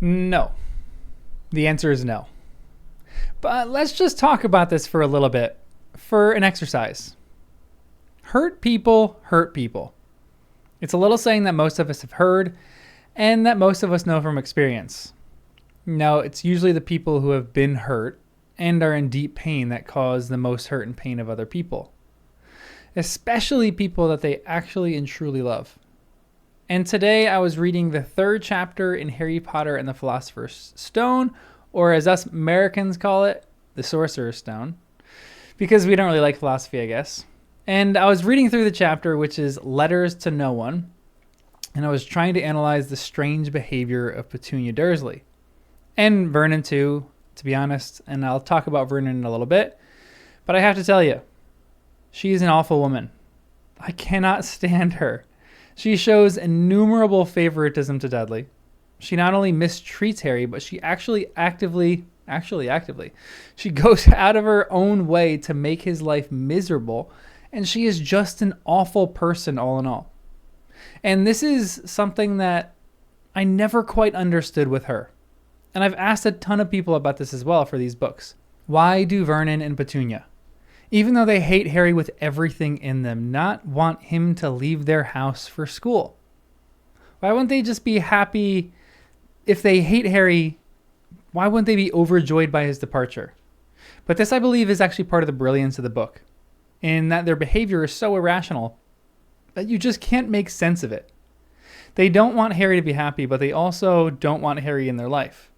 No. The answer is no. But let's just talk about this for a little bit for an exercise. Hurt people hurt people. It's a little saying that most of us have heard and that most of us know from experience. No, it's usually the people who have been hurt and are in deep pain that cause the most hurt and pain of other people, especially people that they actually and truly love. And today I was reading the third chapter in Harry Potter and the Philosopher's Stone, or as us Americans call it, the Sorcerer's Stone, because we don't really like philosophy, I guess. And I was reading through the chapter, which is Letters to No One, and I was trying to analyze the strange behavior of Petunia Dursley. And Vernon too, to be honest, and I'll talk about Vernon in a little bit. But I have to tell you, she's an awful woman. I cannot stand her. She shows innumerable favoritism to Dudley. She not only mistreats Harry, but she actively, she goes out of her own way to make his life miserable, and she is just an awful person all in all. And this is something that I never quite understood with her. And I've asked a ton of people about this as well for these books. Why do Vernon and Petunia, even though they hate Harry with everything in them, not want him to leave their house for school? Why wouldn't they just be happy? If they hate Harry, why wouldn't they be overjoyed by his departure? But this, I believe, is actually part of the brilliance of the book, in that their behavior is so irrational that you just can't make sense of it. They don't want Harry to be happy, but they also don't want Harry in their life.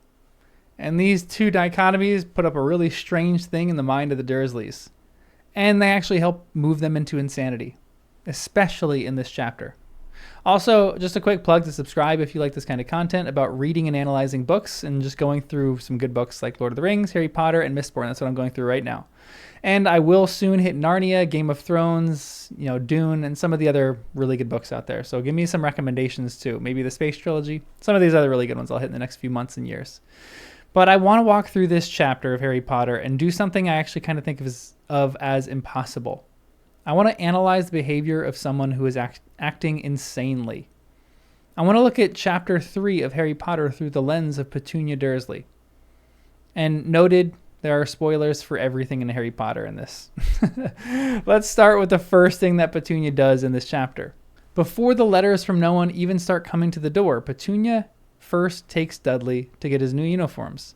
And these two dichotomies put up a really strange thing in the mind of the Dursleys. And they actually help move them into insanity, especially in this chapter. Also, just a quick plug to subscribe if you like this kind of content about reading and analyzing books and just going through some good books like Lord of the Rings, Harry Potter, and Mistborn. That's what I'm going through right now. And I will soon hit Narnia, Game of Thrones, Dune, and some of the other really good books out there. So give me some recommendations too. Maybe the Space Trilogy. Some of these other really good ones I'll hit in the next few months and years. But I want to walk through this chapter of Harry Potter and do something I actually kind of think of as impossible. I want to analyze the behavior of someone who is acting insanely. I want to look at chapter 3 of Harry Potter through the lens of Petunia Dursley. And noted, there are spoilers for everything in Harry Potter in this. Let's start with the first thing that Petunia does in this chapter. Before the letters from no one even start coming to the door, Petunia first takes Dudley to get his new uniforms.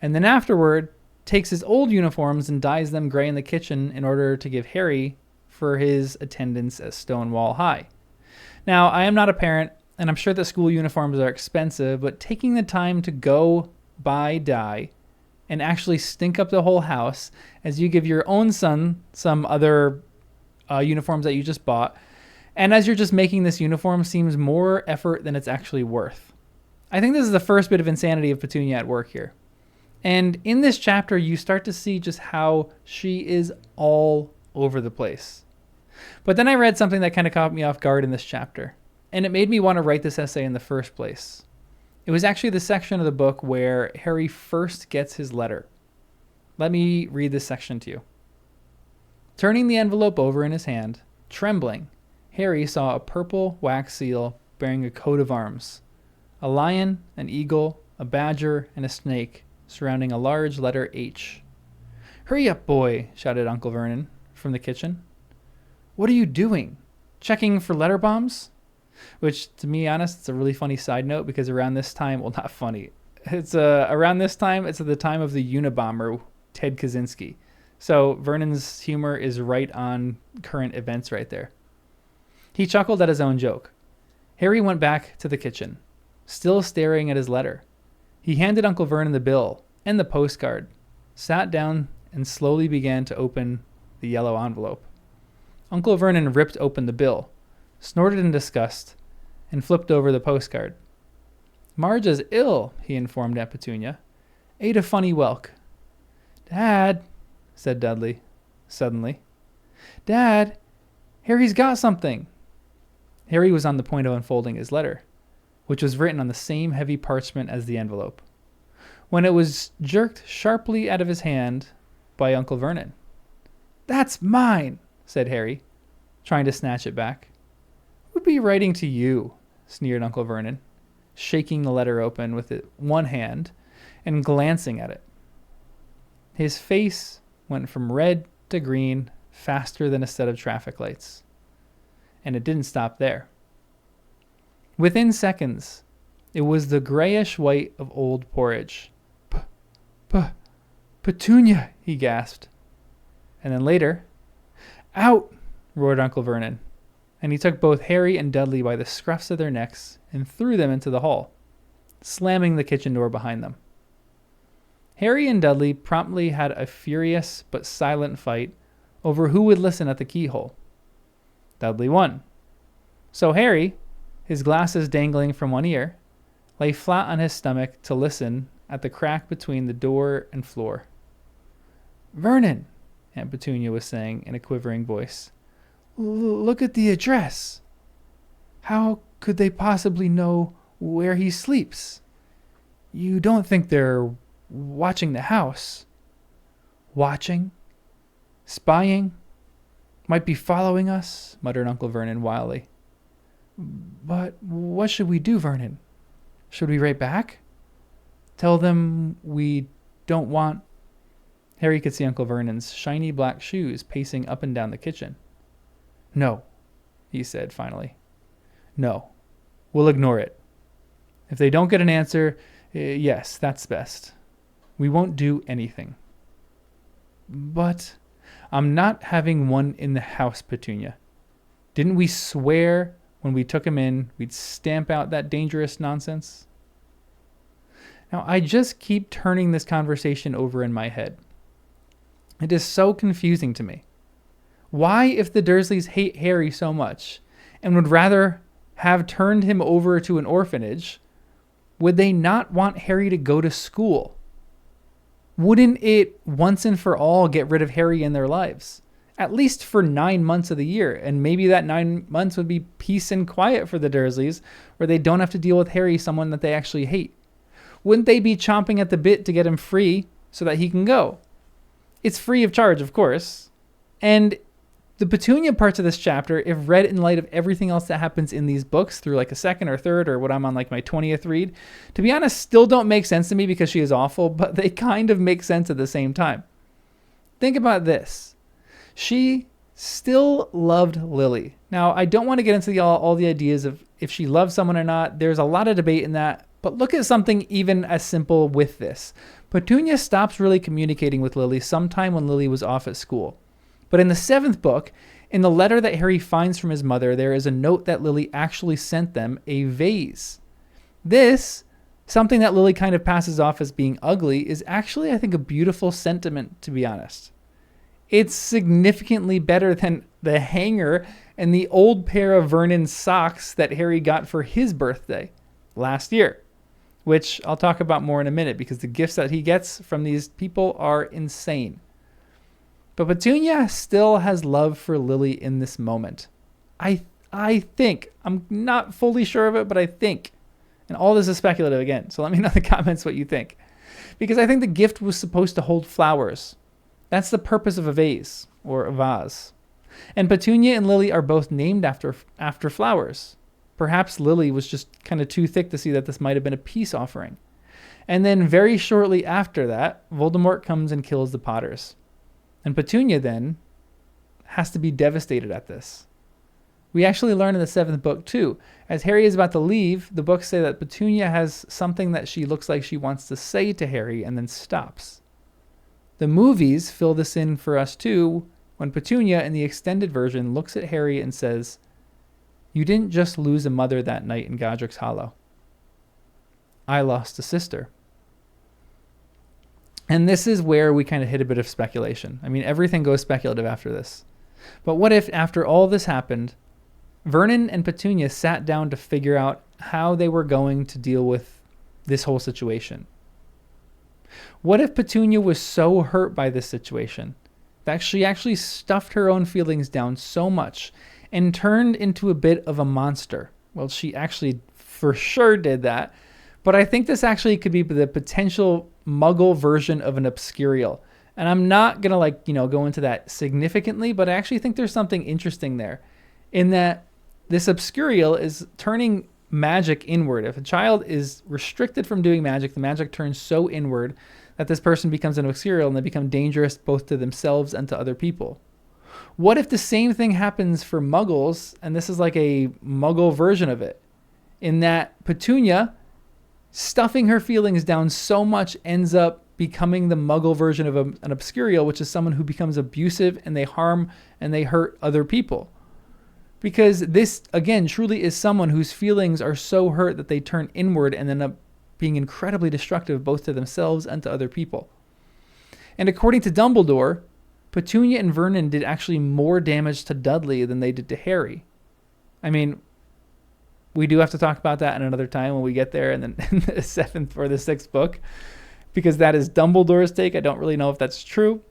And then afterward, takes his old uniforms and dyes them gray in the kitchen in order to give Harry for his attendance at Stonewall High. Now, I am not a parent, and I'm sure that school uniforms are expensive, but taking the time to go buy dye and actually stink up the whole house as you give your own son some other uniforms that you just bought, and as you're just making this uniform, seems more effort than it's actually worth. I think this is the first bit of insanity of Petunia at work here. And in this chapter, you start to see just how she is all over the place. But then I read something that kind of caught me off guard in this chapter, and it made me want to write this essay in the first place. It was actually the section of the book where Harry first gets his letter. Let me read this section to you. Turning the envelope over in his hand, trembling, Harry saw a purple wax seal bearing a coat of arms. A lion, an eagle, a badger, and a snake surrounding a large letter H. "Hurry up, boy," shouted Uncle Vernon from the kitchen. "What are you doing? Checking for letter bombs?" Which, to be honest, it's a really funny side note because around this time, well, not funny. Around this time, it's at the time of the Unabomber, Ted Kaczynski. So Vernon's humor is right on current events right there. He chuckled at his own joke. Harry went back to the kitchen, still staring at his letter. He handed Uncle Vernon the bill and the postcard, sat down, and slowly began to open the yellow envelope. Uncle Vernon ripped open the bill, snorted in disgust, and flipped over the postcard. "Marge's ill," he informed Aunt Petunia. "Ate a funny whelk." "Dad," said Dudley, suddenly. "Dad, Harry's got something." Harry was on the point of unfolding his letter, which was written on the same heavy parchment as the envelope, when it was jerked sharply out of his hand by Uncle Vernon. "That's mine," said Harry, trying to snatch it back. "Who'd be writing to you?" sneered Uncle Vernon. shaking the letter open with one hand and glancing at it. His face went from red to green faster than a set of traffic lights. And it didn't stop there. Within seconds, it was the grayish white of old porridge. Petunia, he gasped. And then later, out, roared Uncle Vernon. And he took both Harry and Dudley by the scruffs of their necks and threw them into the hall, slamming the kitchen door behind them. Harry and Dudley promptly had a furious but silent fight over who would listen at the keyhole. Dudley won. So Harry, his glasses dangling from one ear, lay flat on his stomach to listen at the crack between the door and floor. "Vernon," Aunt Petunia was saying in a quivering voice, "look at the address. How could they possibly know where he sleeps? You don't think they're watching the house?" "Watching? Spying? Might be following us," muttered Uncle Vernon wildly. "But what should we do, Vernon? Should we write back? Tell them we don't want..." Harry could see Uncle Vernon's shiny black shoes pacing up and down the kitchen. "No," he said finally. "No. We'll ignore it. If they don't get an answer, yes, that's best. We won't do anything." "But I'm not having one in the house, Petunia. Didn't we swear when we took him in we'd stamp out that dangerous nonsense?" Now, I just keep turning this conversation over in my head. It is so confusing to me. Why, if the Dursleys hate Harry so much and would rather have turned him over to an orphanage, would they not want Harry to go to school? Wouldn't it once and for all get rid of Harry in their lives? At least for 9 months of the year. And maybe that 9 months would be peace and quiet for the Dursleys, where they don't have to deal with Harry, someone that they actually hate. Wouldn't they be chomping at the bit to get him free so that he can go? It's free of charge, of course. And the Petunia parts of this chapter, if read in light of everything else that happens in these books through like a second or third or what I'm on like my 20th read, to be honest, still don't make sense to me because she is awful, but they kind of make sense at the same time. Think about this. She still loved Lily. Now, I don't want to get into all the ideas of if she loves someone or not. There's a lot of debate in that, but look at something even as simple with this. Petunia stops really communicating with Lily sometime when Lily was off at school. But in the 7th book, in the letter that Harry finds from his mother, there is a note that Lily actually sent them a vase. This, something that Lily kind of passes off as being ugly, is actually, I think, a beautiful sentiment, to be honest. It's significantly better than the hanger and the old pair of Vernon's socks that Harry got for his birthday last year, which I'll talk about more in a minute because the gifts that he gets from these people are insane. But Petunia still has love for Lily in this moment. I think, I'm not fully sure of it, but I think, and all this is speculative again, so let me know in the comments what you think. Because I think the gift was supposed to hold flowers. That's the purpose of a vase, or a vase. And Petunia and Lily are both named after flowers. Perhaps Lily was just kind of too thick to see that this might have been a peace offering. And then very shortly after that, Voldemort comes and kills the Potters. And Petunia then has to be devastated at this. We actually learn in the 7th book too. As Harry is about to leave, the books say that Petunia has something that she looks like she wants to say to Harry and then stops. The movies fill this in for us too, when Petunia in the extended version looks at Harry and says, "You didn't just lose a mother that night in Godric's Hollow. I lost a sister." And this is where we kind of hit a bit of speculation. I mean, everything goes speculative after this. But what if, after all this happened, Vernon and Petunia sat down to figure out how they were going to deal with this whole situation? What if Petunia was so hurt by this situation that she actually stuffed her own feelings down so much and turned into a bit of a monster? Well, she actually for sure did that. But I think this actually could be the potential Muggle version of an Obscurial. And I'm not going to go into that significantly, but I actually think there's something interesting there in that this Obscurial is turning magic inward. If a child is restricted from doing magic, the magic turns so inward that this person becomes an Obscurial and they become dangerous both to themselves and to other people. What if the same thing happens for Muggles, and this is like a Muggle version of it, in that Petunia, stuffing her feelings down so much, ends up becoming the Muggle version of an Obscurial, which is someone who becomes abusive and they harm and they hurt other people. Because this, again, truly is someone whose feelings are so hurt that they turn inward and end up being incredibly destructive both to themselves and to other people. And according to Dumbledore, Petunia and Vernon did actually more damage to Dudley than they did to Harry. I mean, we do have to talk about that in another time when we get there in the 7th or the 6th book, because that is Dumbledore's take. I don't really know if that's true,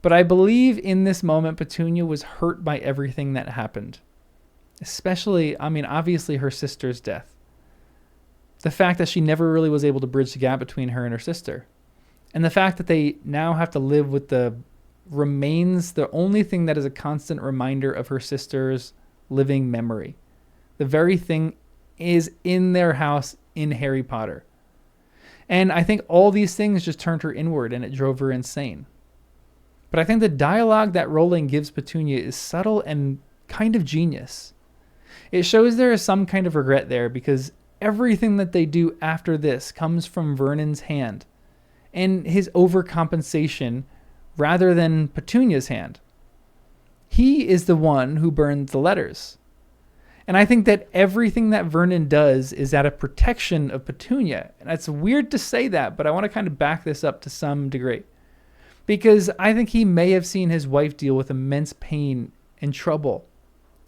but I believe in this moment Petunia was hurt by everything that happened. Especially, I mean, obviously her sister's death. The fact that she never really was able to bridge the gap between her and her sister. And the fact that they now have to live with the remains, the only thing that is a constant reminder of her sister's living memory. The very thing is in their house in Harry Potter. And I think all these things just turned her inward and it drove her insane. But I think the dialogue that Rowling gives Petunia is subtle and kind of genius. It shows there is some kind of regret there because everything that they do after this comes from Vernon's hand and his overcompensation rather than Petunia's hand. He is the one who burned the letters. And I think that everything that Vernon does is out of protection of Petunia. And it's weird to say that, but I want to kind of back this up to some degree. Because I think he may have seen his wife deal with immense pain and trouble.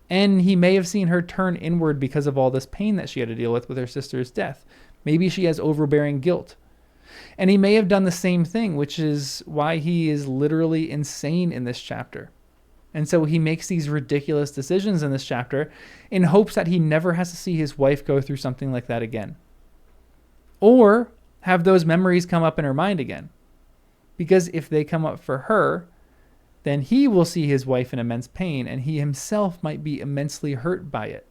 And he may have seen her turn inward because of all this pain that she had to deal with her sister's death. Maybe she has overbearing guilt. And he may have done the same thing, which is why he is literally insane in this chapter. And so he makes these ridiculous decisions in this chapter in hopes that he never has to see his wife go through something like that again. Or have those memories come up in her mind again. Because if they come up for her, then he will see his wife in immense pain and he himself might be immensely hurt by it.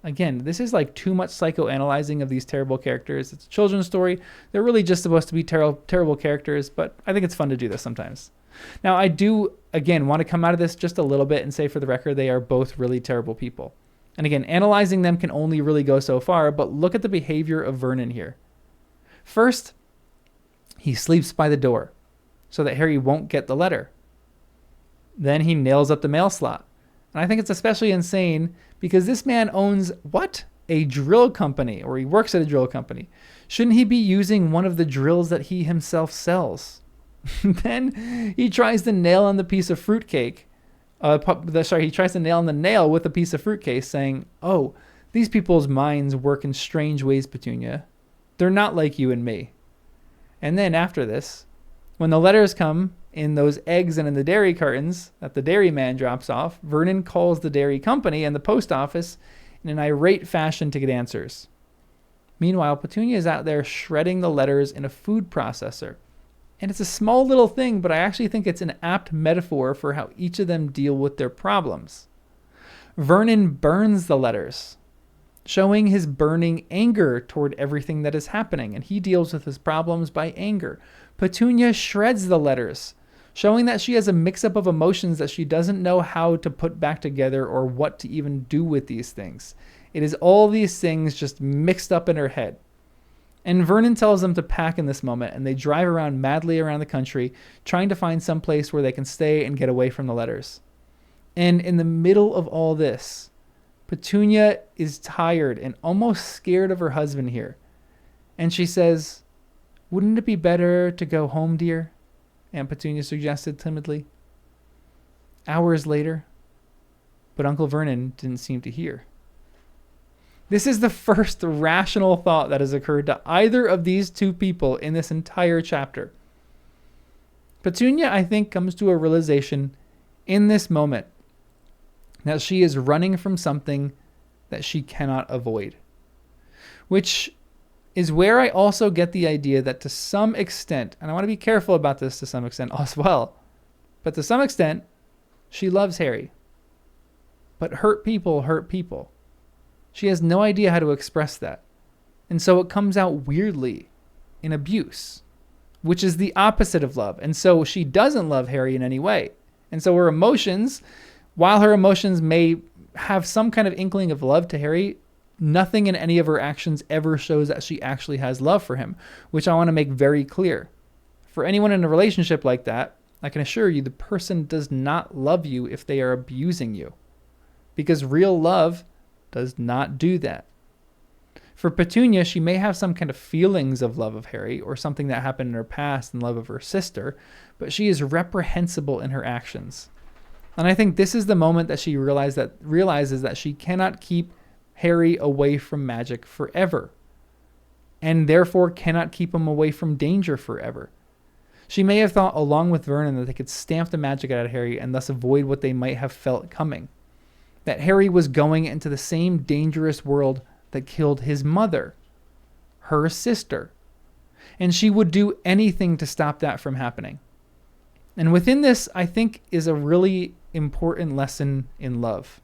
Again, this is like too much psychoanalyzing of these terrible characters. It's a children's story. They're really just supposed to be terrible characters, but I think it's fun to do this sometimes. Now, I do, again, want to come out of this just a little bit and say for the record, they are both really terrible people. And again, analyzing them can only really go so far, but look at the behavior of Vernon here. First, he sleeps by the door so that Harry won't get the letter. Then he nails up the mail slot. And I think it's especially insane because this man owns, what? A drill company, or he works at a drill company. Shouldn't he be using one of the drills that he himself sells? Then he tries to nail on the piece of fruitcake. He tries to nail on the nail with a piece of fruitcake, saying, "Oh, these people's minds work in strange ways, Petunia. They're not like you and me." And then after this, when the letters come in those eggs and in the dairy cartons that the dairyman drops off, Vernon calls the dairy company and the post office in an irate fashion to get answers. Meanwhile, Petunia is out there shredding the letters in a food processor. And it's a small little thing, but I actually think it's an apt metaphor for how each of them deal with their problems. Vernon burns the letters, showing his burning anger toward everything that is happening, and he deals with his problems by anger. Petunia shreds the letters, showing that she has a mix-up of emotions that she doesn't know how to put back together or what to even do with these things. It is all these things just mixed up in her head. And Vernon tells them to pack in this moment, and they drive around madly around the country, trying to find some place where they can stay and get away from the letters. And in the middle of all this, Petunia is tired and almost scared of her husband here. And she says, "Wouldn't it be better to go home, dear?" Aunt Petunia suggested timidly. Hours later, but Uncle Vernon didn't seem to hear. This is the first rational thought that has occurred to either of these two people in this entire chapter. Petunia, I think, comes to a realization in this moment that she is running from something that she cannot avoid. Which is where I also get the idea that to some extent, and I want to be careful about this to some extent as well, but to some extent, she loves Harry. But hurt people hurt people. She has no idea how to express that. And so it comes out weirdly in abuse, which is the opposite of love. And so she doesn't love Harry in any way. And so her emotions, while her emotions may have some kind of inkling of love to Harry, nothing in any of her actions ever shows that she actually has love for him, which I want to make very clear. For anyone in a relationship like that, I can assure you the person does not love you if they are abusing you, because real love does not do that. For Petunia, she may have some kind of feelings of love of Harry or something that happened in her past and love of her sister, but she is reprehensible in her actions. And I think this is the moment that she realizes that she cannot keep Harry away from magic forever, and therefore cannot keep him away from danger forever. She may have thought, along with Vernon, that they could stamp the magic out of Harry and thus avoid what they might have felt coming. That Harry was going into the same dangerous world that killed his mother, her sister. And she would do anything to stop that from happening. And within this, I think, is a really important lesson in love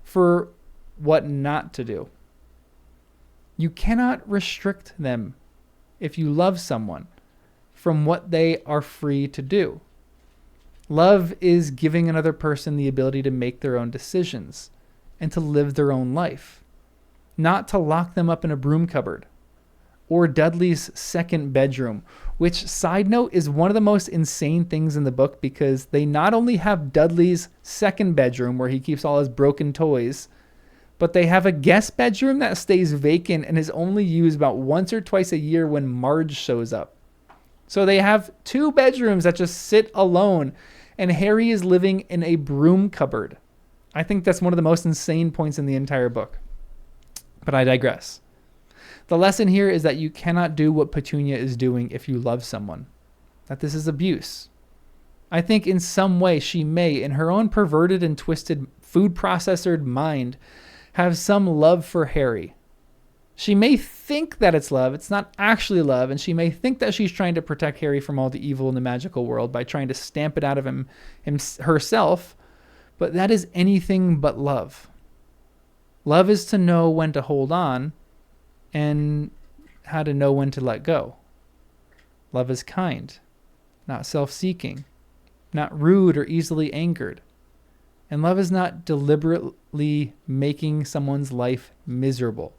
for what not to do. You cannot restrict them, if you love someone, from what they are free to do. Love is giving another person the ability to make their own decisions and to live their own life, not to lock them up in a broom cupboard or Dudley's second bedroom, which, side note, is one of the most insane things in the book, because they not only have Dudley's second bedroom where he keeps all his broken toys, but they have a guest bedroom that stays vacant and is only used about once or twice a year when Marge shows up. So they have 2 bedrooms that just sit alone, and Harry is living in a broom cupboard. I think that's one of the most insane points in the entire book. But I digress. The lesson here is that you cannot do what Petunia is doing if you love someone. That this is abuse. I think in some way she may, in her own perverted and twisted food processored mind, have some love for Harry. She may think that it's love. It's not actually love. And she may think that she's trying to protect Harry from all the evil in the magical world by trying to stamp it out of him herself. But that is anything but love. Love is to know when to hold on and how to know when to let go. Love is kind, not self-seeking, not rude or easily angered. And love is not deliberately making someone's life miserable.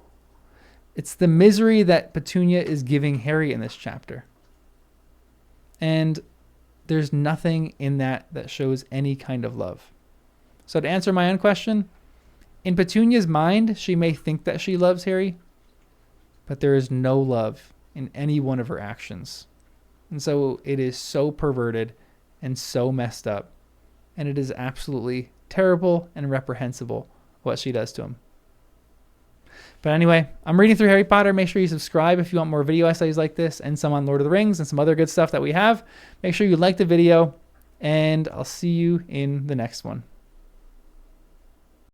It's the misery that Petunia is giving Harry in this chapter. And there's nothing in that that shows any kind of love. So to answer my own question, in Petunia's mind, she may think that she loves Harry, but there is no love in any one of her actions. And so it is so perverted and so messed up. And it is absolutely terrible and reprehensible what she does to him. But anyway, I'm reading through Harry Potter. Make sure you subscribe if you want more video essays like this and some on Lord of the Rings and some other good stuff that we have. Make sure you like the video, and I'll see you in the next one.